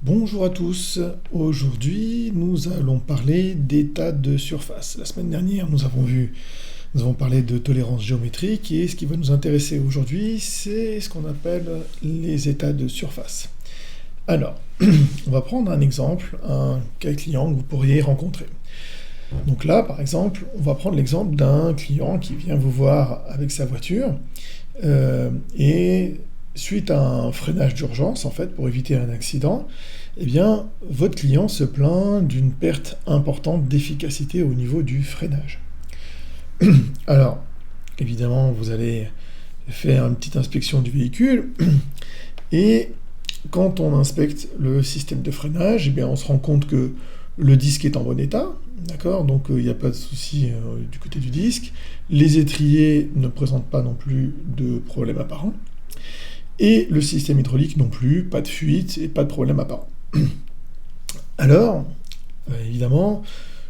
Bonjour à tous, aujourd'hui nous allons parler d'état de surface. La semaine dernière nous avons parlé de tolérance géométrique et ce qui va nous intéresser aujourd'hui c'est ce qu'on appelle les états de surface. Alors, on va prendre un exemple, un cas client que vous pourriez rencontrer. Donc là par exemple, on va prendre l'exemple d'un client qui vient vous voir avec sa voiture et suite à un freinage d'urgence, en fait, pour éviter un accident, eh bien, votre client se plaint d'une perte importante d'efficacité au niveau du freinage. Alors, évidemment, vous allez faire une petite inspection du véhicule, et quand on inspecte le système de freinage, eh bien, on se rend compte que le disque est en bon état, d'accord, donc il n'y a pas de souci du côté du disque, les étriers ne présentent pas non plus de problème apparent, et le système hydraulique non plus, pas de fuite et pas de problème apparent. Alors, évidemment,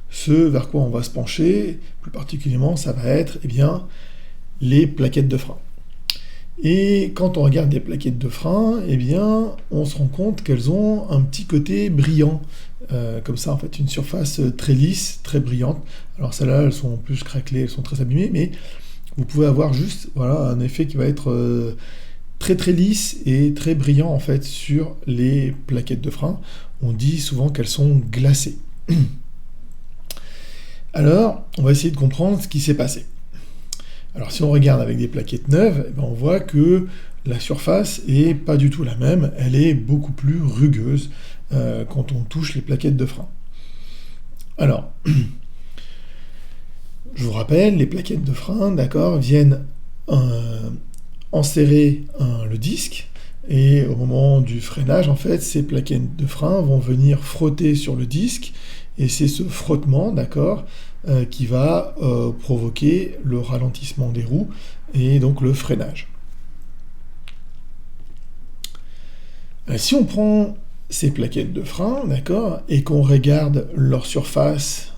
ce vers quoi on va se pencher, plus particulièrement, ça va être les plaquettes de frein. Et quand on regarde les plaquettes de frein, on se rend compte qu'elles ont un petit côté brillant, comme ça en fait, une surface très lisse, très brillante. Alors celles-là, elles sont plus craquelées, elles sont très abîmées, mais vous pouvez avoir juste un effet qui va être très très lisse et très brillant en fait sur les plaquettes de frein. On dit souvent qu'elles sont glacées. Alors, on va essayer de comprendre ce qui s'est passé. Alors, si on regarde avec des plaquettes neuves, on voit que la surface est pas du tout la même. Elle est beaucoup plus rugueuse quand on touche les plaquettes de frein. Alors, je vous rappelle, les plaquettes de frein, d'accord, viennent enserrer le disque, et au moment du freinage, en fait, ces plaquettes de frein vont venir frotter sur le disque, et c'est ce frottement, d'accord, qui va provoquer le ralentissement des roues, et donc le freinage. Si on prend ces plaquettes de frein, d'accord, et qu'on regarde leur surface,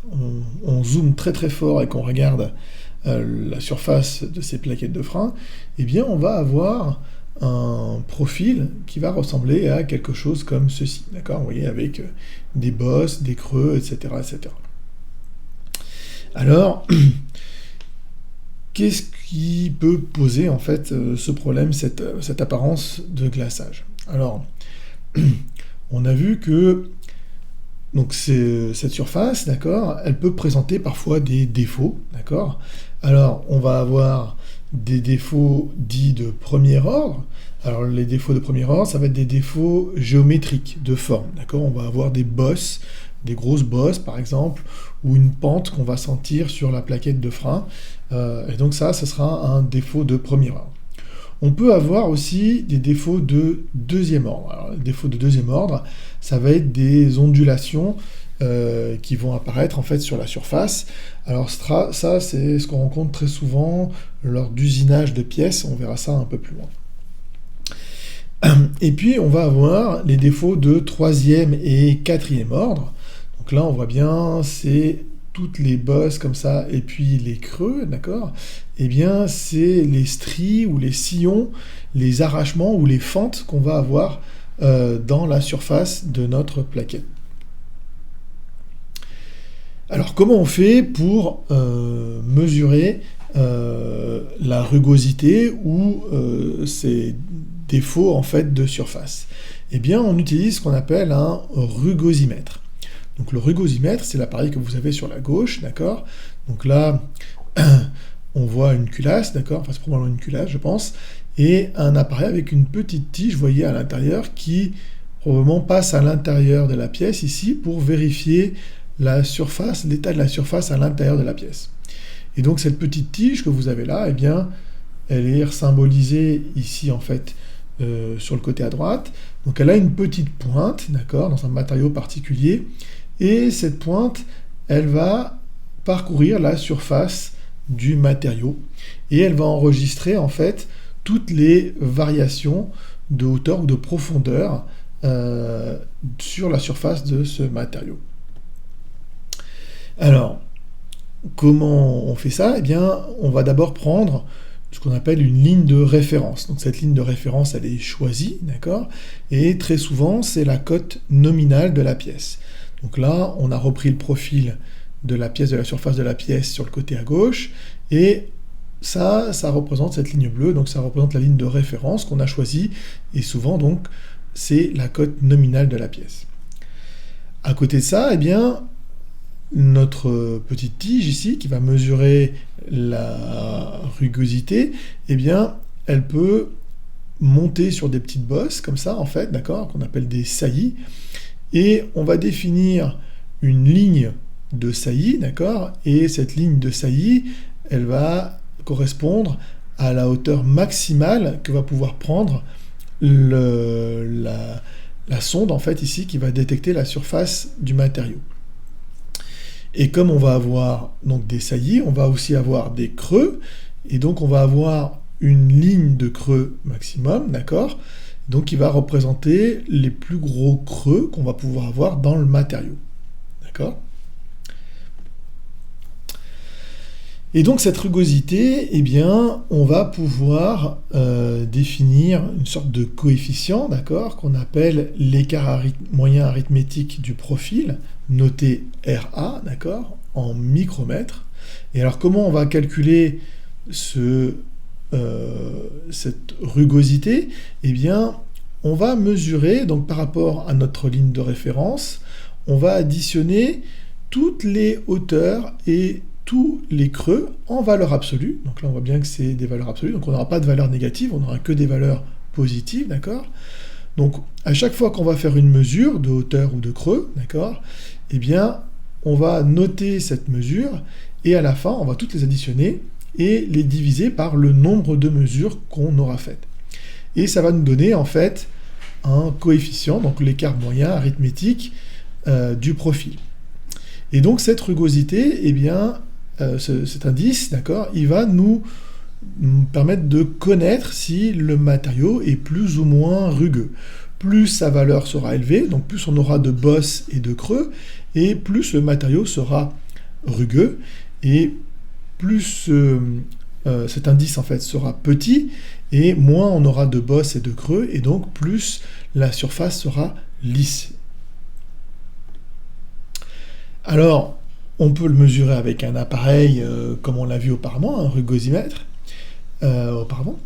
on zoome très très fort et qu'on regarde la surface de ces plaquettes de frein, on va avoir un profil qui va ressembler à quelque chose comme ceci, d'accord, vous voyez, avec des bosses, des creux, etc., etc. Alors, qu'est-ce qui peut poser en fait ce problème, cette apparence de glaçage? Alors, on a vu que donc cette surface, d'accord, elle peut présenter parfois des défauts, d'accord. Alors, on va avoir des défauts dits de premier ordre. Alors, les défauts de premier ordre, ça va être des défauts géométriques, de forme, d'accord. On va avoir des bosses, des grosses bosses, par exemple, ou une pente qu'on va sentir sur la plaquette de frein. Et donc ça, ce sera un défaut de premier ordre. On peut avoir aussi des défauts de deuxième ordre. Alors, les défauts de deuxième ordre, ça va être des ondulations qui vont apparaître en fait sur la surface. Alors ça, c'est ce qu'on rencontre très souvent lors d'usinage de pièces. On verra ça un peu plus loin. Et puis, on va avoir les défauts de troisième et quatrième ordre. Donc là, on voit bien, c'est toutes les bosses comme ça, et puis les creux, d'accord, c'est les stries ou les sillons, les arrachements ou les fentes qu'on va avoir dans la surface de notre plaquette. Alors, comment on fait pour mesurer la rugosité ou ces défauts en fait de surface? On utilise ce qu'on appelle un rugosimètre. Donc le rugosimètre, c'est l'appareil que vous avez sur la gauche, d'accord. Donc là, on voit une culasse, d'accord, enfin c'est probablement une culasse, je pense, et un appareil avec une petite tige, vous voyez, à l'intérieur, qui probablement passe à l'intérieur de la pièce, ici, pour vérifier la surface, l'état de la surface à l'intérieur de la pièce. Et donc cette petite tige que vous avez là, elle est symbolisée ici, en fait, sur le côté à droite. Donc elle a une petite pointe, d'accord, dans un matériau particulier, et cette pointe, elle va parcourir la surface du matériau, et elle va enregistrer en fait toutes les variations de hauteur ou de profondeur sur la surface de ce matériau. Alors, comment on fait ça? On va d'abord prendre ce qu'on appelle une ligne de référence. Donc cette ligne de référence, elle est choisie, d'accord? Et très souvent, c'est la cote nominale de la pièce. Donc là, on a repris le profil de la pièce, de la surface de la pièce sur le côté à gauche, et ça représente cette ligne bleue, donc ça représente la ligne de référence qu'on a choisie, et souvent donc c'est la cote nominale de la pièce. À côté de ça, eh bien, notre petite tige ici, qui va mesurer la rugosité, eh bien, elle peut monter sur des petites bosses, comme ça, en fait, d'accord, qu'on appelle des saillies, et on va définir une ligne de saillie, d'accord, et cette ligne de saillie, elle va correspondre à la hauteur maximale que va pouvoir prendre la sonde, en fait, ici, qui va détecter la surface du matériau. Et comme on va avoir donc des saillies, on va aussi avoir des creux, et donc on va avoir une ligne de creux maximum, d'accord, donc qui va représenter les plus gros creux qu'on va pouvoir avoir dans le matériau, d'accord. Et donc cette rugosité, eh bien, on va pouvoir définir une sorte de coefficient, d'accord, qu'on appelle l'écart moyen arithmétique du profil, noté RA, d'accord, en micromètres. Et alors comment on va calculer cette rugosité? Eh bien, on va mesurer, donc par rapport à notre ligne de référence, on va additionner toutes les hauteurs et tous les creux en valeur absolue. Donc là, on voit bien que c'est des valeurs absolues, donc on n'aura pas de valeurs négatives, on n'aura que des valeurs positives, d'accord. Donc, à chaque fois qu'on va faire une mesure de hauteur ou de creux, d'accord, eh bien, on va noter cette mesure, et à la fin, on va toutes les additionner et les diviser par le nombre de mesures qu'on aura faites. Et ça va nous donner, en fait, un coefficient, donc l'écart moyen arithmétique du profil. Et donc, cette rugosité, eh bien, cet indice, d'accord, il va nous permettre de connaître si le matériau est plus ou moins rugueux. Plus sa valeur sera élevée, donc plus on aura de bosses et de creux, et plus le matériau sera rugueux, et plus cet indice en fait sera petit, et moins on aura de bosses et de creux, et donc plus la surface sera lisse. Alors, on peut le mesurer avec un appareil comme on l'a vu auparavant, un rugosimètre, auparavant,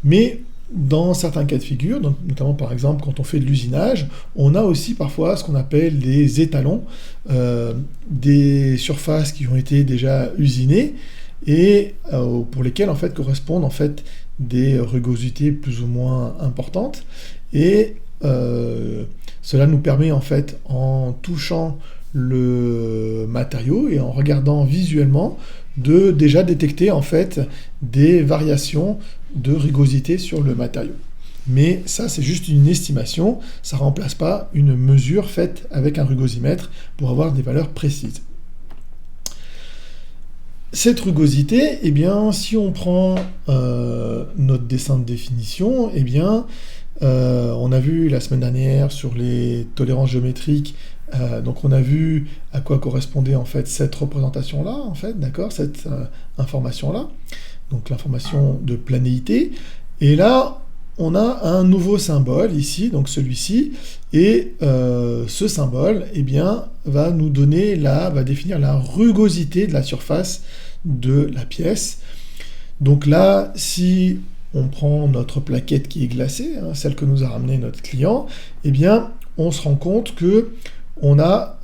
mais dans certains cas de figure, donc, notamment par exemple quand on fait de l'usinage, on a aussi parfois ce qu'on appelle des étalons, des surfaces qui ont été déjà usinées et pour lesquelles en fait correspondent en fait des rugosités plus ou moins importantes, et cela nous permet en fait, en touchant le matériau et en regardant visuellement, de déjà détecter en fait des variations de rugosité sur le matériau. Mais ça, c'est juste une estimation, ça ne remplace pas une mesure faite avec un rugosimètre pour avoir des valeurs précises. Cette rugosité, eh bien, si on prend notre dessin de définition, eh bien, on a vu la semaine dernière sur les tolérances géométriques, donc on a vu à quoi correspondait en fait cette représentation-là, en fait, d'accord, cette information-là, donc l'information de planéité. Et là, on a un nouveau symbole ici, donc celui-ci, et ce symbole, eh bien, va nous donner va définir la rugosité de la surface de la pièce. Donc là, si on prend notre plaquette qui est glacée, hein, celle que nous a ramené notre client, eh bien, on se rend compte que on a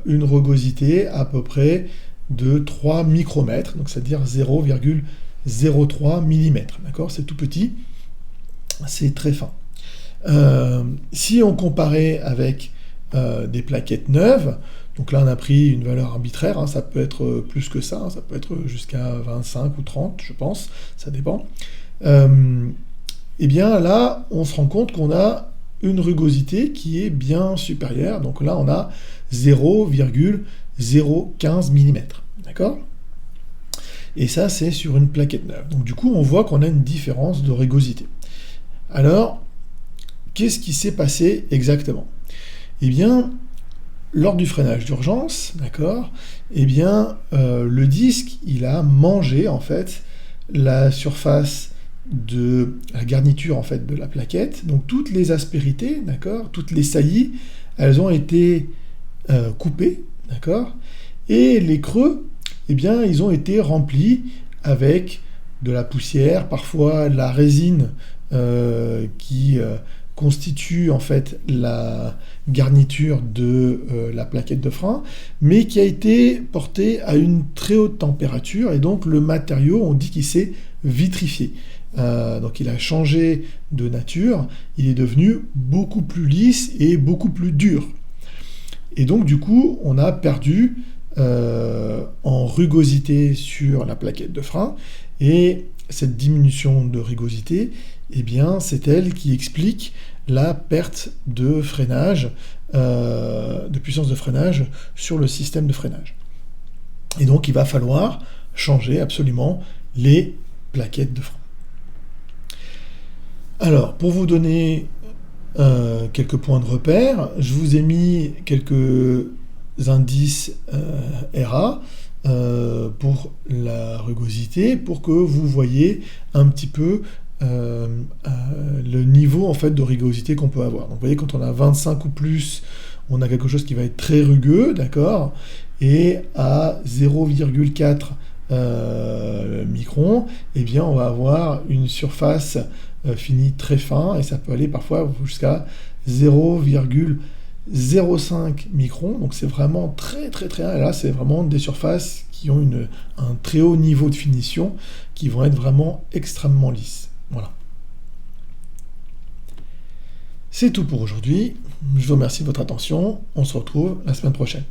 une rugosité à peu près de 3 micromètres, donc c'est-à-dire 0,03 mm, d'accord, c'est tout petit, c'est très fin. Si on comparait avec des plaquettes neuves, donc là on a pris une valeur arbitraire, hein, ça peut être plus que ça, hein, ça peut être jusqu'à 25 ou 30, je pense, ça dépend. Et bien là, on se rend compte qu'on a une rugosité qui est bien supérieure, donc là on a 0,015 mm, d'accord? Et ça c'est sur une plaquette neuve. Donc du coup on voit qu'on a une différence de rugosité. Alors, qu'est-ce qui s'est passé exactement? Eh bien, lors du freinage d'urgence, d'accord, eh bien, le disque, il a mangé, en fait, la surface de la garniture en fait de la plaquette. Donc toutes les aspérités, d'accord, toutes les saillies, elles ont été coupées, d'accord, et les creux, eh bien, ils ont été remplis avec de la poussière, parfois la résine qui constitue en fait la garniture de la plaquette de frein, mais qui a été portée à une très haute température, et donc le matériau, on dit qu'il s'est vitrifié. Donc il a changé de nature, il est devenu beaucoup plus lisse et beaucoup plus dur. Et donc du coup, on a perdu en rugosité sur la plaquette de frein, et cette diminution de rugosité, eh bien, c'est elle qui explique la perte de freinage, de puissance de freinage sur le système de freinage. Et donc il va falloir changer absolument les plaquettes de frein. Alors, pour vous donner quelques points de repère, je vous ai mis quelques indices RA pour la rugosité, pour que vous voyez un petit peu le niveau en fait de rugosité qu'on peut avoir. Donc vous voyez, quand on a 25 ou plus, on a quelque chose qui va être très rugueux, d'accord, et à 0,4 microns, eh bien on va avoir une surface finie très fin, et ça peut aller parfois jusqu'à 0,05 microns, donc c'est vraiment très très très fin, et là c'est vraiment des surfaces qui ont un très haut niveau de finition, qui vont être vraiment extrêmement lisses. Voilà. C'est tout pour aujourd'hui. Je vous remercie de votre attention. On se retrouve la semaine prochaine.